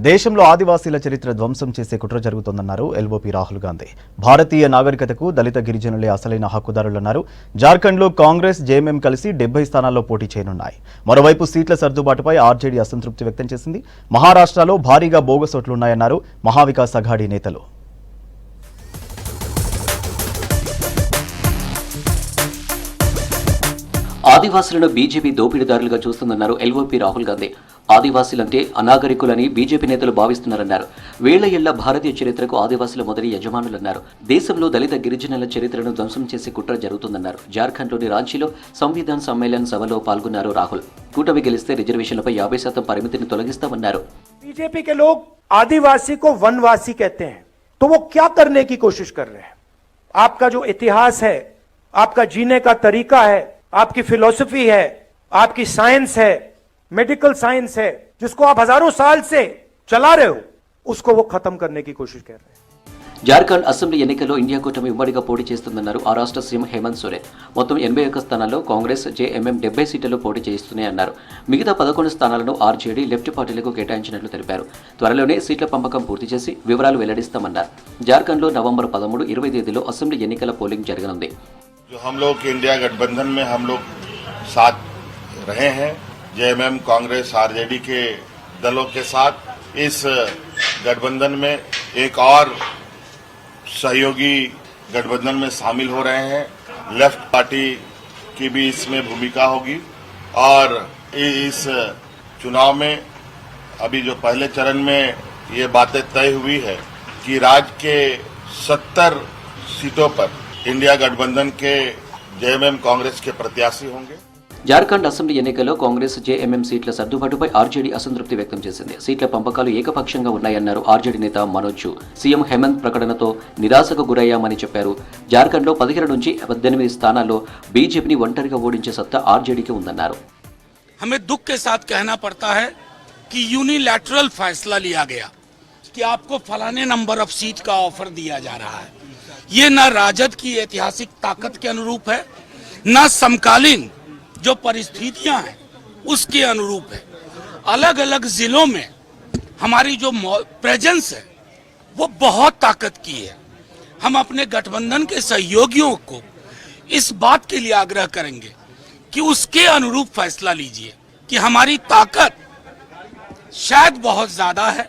దేశంలో ఆదివాసీల చరిత్ర ధ్వంసం చేసే కుట్ర జరుగుతోందన్నారు ఎల్ఓపీ రాహుల్ గాంధీ. భారతీయ నాగరికతకు దళిత గిరిజనులే అసలైన హక్కుదారులన్నారు. జార్ఖండ్లో కాంగ్రెస్ జేఎంఎం కలిసి 70 స్థానాల్లో పోటీ చేయనున్నాయి. మరోవైపు సీట్ల సర్దుబాటుపై ఆర్జేడీ అసంతృప్తి వ్యక్తం చేసింది. మహారాష్ట్రలో భారీగా బోగస్ ఓట్లున్నాయన్నారు మహావికాస్ అఘాడీ నేతలు. ఆదివాసులను బీజేపీ దోపిడీదారులుగా చూస్తుందన్నారు ఎల్ఓపీ రాహుల్ గాంధీ. ఆదివాసీలంటే అనాగరికులని బీజేపీ నేతలు భావిస్తున్నారన్నారు. వేళ్ల ఏళ్ల భారతీయ చరిత్రకు ఆదివాసుల మొదటి యజమానులన్నారు. దేశంలో దళిత గిరిజనుల చరిత్రను ధ్వంసం చేసే కుట్ర జరుగుతుందన్నారు. జార్ఖండ్లోని రాంచీలో సంవిధాన్ సమ్మేళన్ సభలో పాల్గొన్నారు రాహుల్. కూటమి గెలిస్తే రిజర్వేషన్లపై 50% పరిమితిని తొలగిస్తామన్నారు. बीजेपी के लोग आदिवासी को वनवासी कहते हैं, तो वो क्या करने की कोशिश कर रहे हैं? आपका जो इतिहास है, आपका जीने का तरीका है, आपकी फिलॉसफी है, आपकी साइंस है, मेडिकल साइंस है, जिसको आप हजारों साल से चला रहे हो, उसको वो खत्म करने की कोशिश कर रहे हैं. జార్ఖండ్ అసెంబ్లీ ఎన్నికల్లో ఇండియా కూటమి ఉమ్మడిగా పోటీ చేస్తుందన్నారు ఆ రాష్ట్ర సీఎం హేమంత్ సోరెన్. మొత్తం 81 స్థానాల్లో కాంగ్రెస్ జేఎంఎం 70 సీట్లలో పోటీ చేస్తున్నాయన్నారు. మిగతా 11 స్థానాలను ఆర్జేడీ లెఫ్ట్ పార్టీలకు కేటాయించినట్లు తెలిపారు. త్వరలోనే సీట్ల పంపకం పూర్తి చేసి వివరాలు వెల్లడిస్తామన్నారు. జార్ఖండ్లో నవంబర్ 13, 20 తేదీలో అసెంబ్లీ ఎన్నికల పోలింగ్ జరగనుంది. हम लोग इंडिया गठबंधन में हम लोग साथ रहे हैं, जेएमएम कांग्रेस आरजेडी के दलों के साथ इस गठबंधन में एक और सहयोगी गठबंधन में शामिल हो रहे हैं. लेफ्ट पार्टी की भी इसमें भूमिका होगी और इस चुनाव में अभी जो पहले चरण में ये बातें तय हुई है कि राज्य के 70 सीटों पर इंडिया गठबंधन के जेएमएम कांग्रेस के प्रत्याशी होंगे. జార్ఖండ్ అసెంబ్లీ ఎన్నికల్లో కాంగ్రెస్ జేఎంఎం సీట్ల సర్దుబాటుపై ఆర్జేడీ అసంతృప్తి వ్యక్తం చేసింది. సీట్ల పంపకాలు ఏకపక్షంగా ఉన్నాయన్నారు ఆర్జేడీ నేత మనోజ్. సీఎం హేమంత్ ప్రకటనతో నిరాశకు గురయ్యామని చెప్పారు. జార్ఖండ్లో 17 నుంచి 18 స్థానాల్లో బీజేపీని ఒంటరిగా ఓడించే సత్తా ఆర్జేడీకి ఉందన్నారు. हमें दुख के साथ कहना पड़ता है कि यूनिलैटरल फैसला लिया गया कि आपको फलाने नंबर ऑफ सीट का ऑफर दिया जा रहा है. ये न राजद की ऐतिहासिक ताकत के अनुरूप है, न समकालीन जो परिस्थितियां हैं उसके अनुरूप है. अलग अलग जिलों में हमारी जो प्रेजेंस है वो बहुत ताकत की है. हम अपने गठबंधन के सहयोगियों को इस बात के लिए आग्रह करेंगे कि उसके अनुरूप फैसला लीजिए कि हमारी ताकत शायद बहुत ज्यादा है.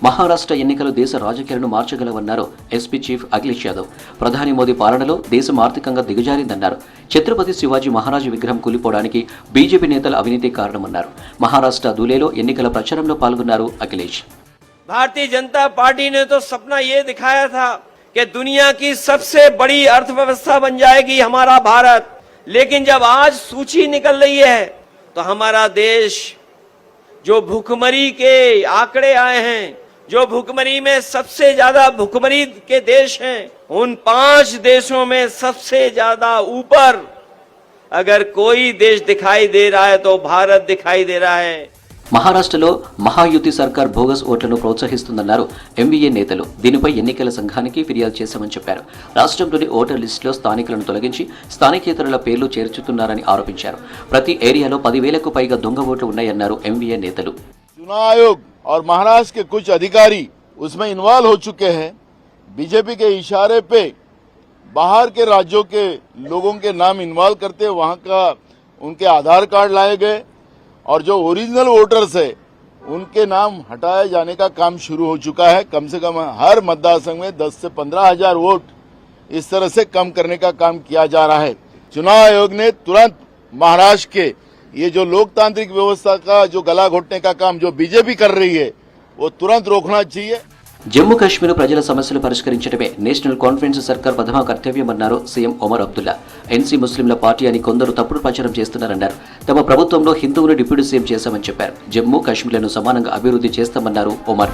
మహారాష్ట్ర ఎన్నికలు దేశ రాజకీయాలను మార్చగలవన్నారు ఎస్పీ చీఫ్ అఖిలేష్ యాదవ్. ప్రధాని మోదీ పాలనలో దేశం ఆర్థికంగా దిగజారిందన్నారు. ఛత్రపతి శివాజీ మహారాజు విగ్రహం కూలిపోవడానికి బీజేపీ నేతల అవినీతి కారణమన్నారు. మహారాష్ట్ర ధూలేలో ఎన్నికల ప్రచారంలో పాల్గొన్నారు అఖిలేష్. भारतीय जनता पार्टी ने तो सपना ये दिखाया था कि दुनिया की सबसे बड़ी अर्थव्यवस्था बन जाएगी हमारा भारत, लेकिन जब आज सूची निकल रही है तो हमारा देश जो भूखमरी के आंकड़े आए हैं, जो भूखमरी में सबसे ज्यादा भूखमरी के देश हैं, उन 5 देशों में सबसे ज्यादा ऊपर अगर कोई देश दिखाई दे रहा है तो भारत दिखाई दे रहा है. మహారాష్ట్రలో మహాయుతి సర్కార్ బోగస్ ఓట్లను ప్రోత్సహిస్తుందన్నారు ఎంవీఏ నేతలు. దీనిపై ఎన్నికల సంఘానికి ఫిర్యాదు చేశామని చెప్పారు. రాష్ట్రంలోని ఓటర్ లిస్టులో స్థానికులను తొలగించి స్థానికేతరుల పేర్లు చేర్చుతున్నారని ఆరోపించారు. ప్రతి ఏరియాలో 10,000కు పైగా దొంగ ఓట్లు ఉన్నాయన్నారు ఎంవీఏ నేతలు. चुनाव आयोग और महाराष्ट्र के कुछ अधिकारी उसमें इन्वॉल्व हो चुके हैं. बीजेपी के इशारे पे बाहर के राज्यों के लोगों के नाम इन्वॉल्व करते वहां का उनके आधार कार्ड लाए गए और जो ओरिजिनल वोटर्स है उनके नाम हटाए जाने का काम शुरू हो चुका है. कम से कम हर मतदार संघ में 10 से 15 हजार वोट इस तरह से कम करने का काम किया जा रहा है. चुनाव आयोग ने तुरंत महाराष्ट्र के ये जो लोकतांत्रिक व्यवस्था का जो गला घोटने का काम जो बीजेपी कर रही है वो तुरंत रोकना चाहिए. జమ్మూ కాశ్మీర్ ప్రజల సమస్యలు పరిష్కరించడమే నేషనల్ కాన్ఫరెన్స్ సర్కార్ ప్రథమ కర్తవ్యమన్నారు సీఎం ఒమర్ అబ్దుల్లా. ఎన్సీ ముస్లింల పార్టీ అని కొందరు తప్పుడు ప్రచారం చేస్తున్నారన్నారు. తమ ప్రభుత్వంలో హిందువును డిప్యూటీ సీఎం చేశామని చెప్పారు. జమ్మూ కాశ్మీర్లను సమానంగా అభివృద్ధి చేస్తామన్నారు ఒమర్.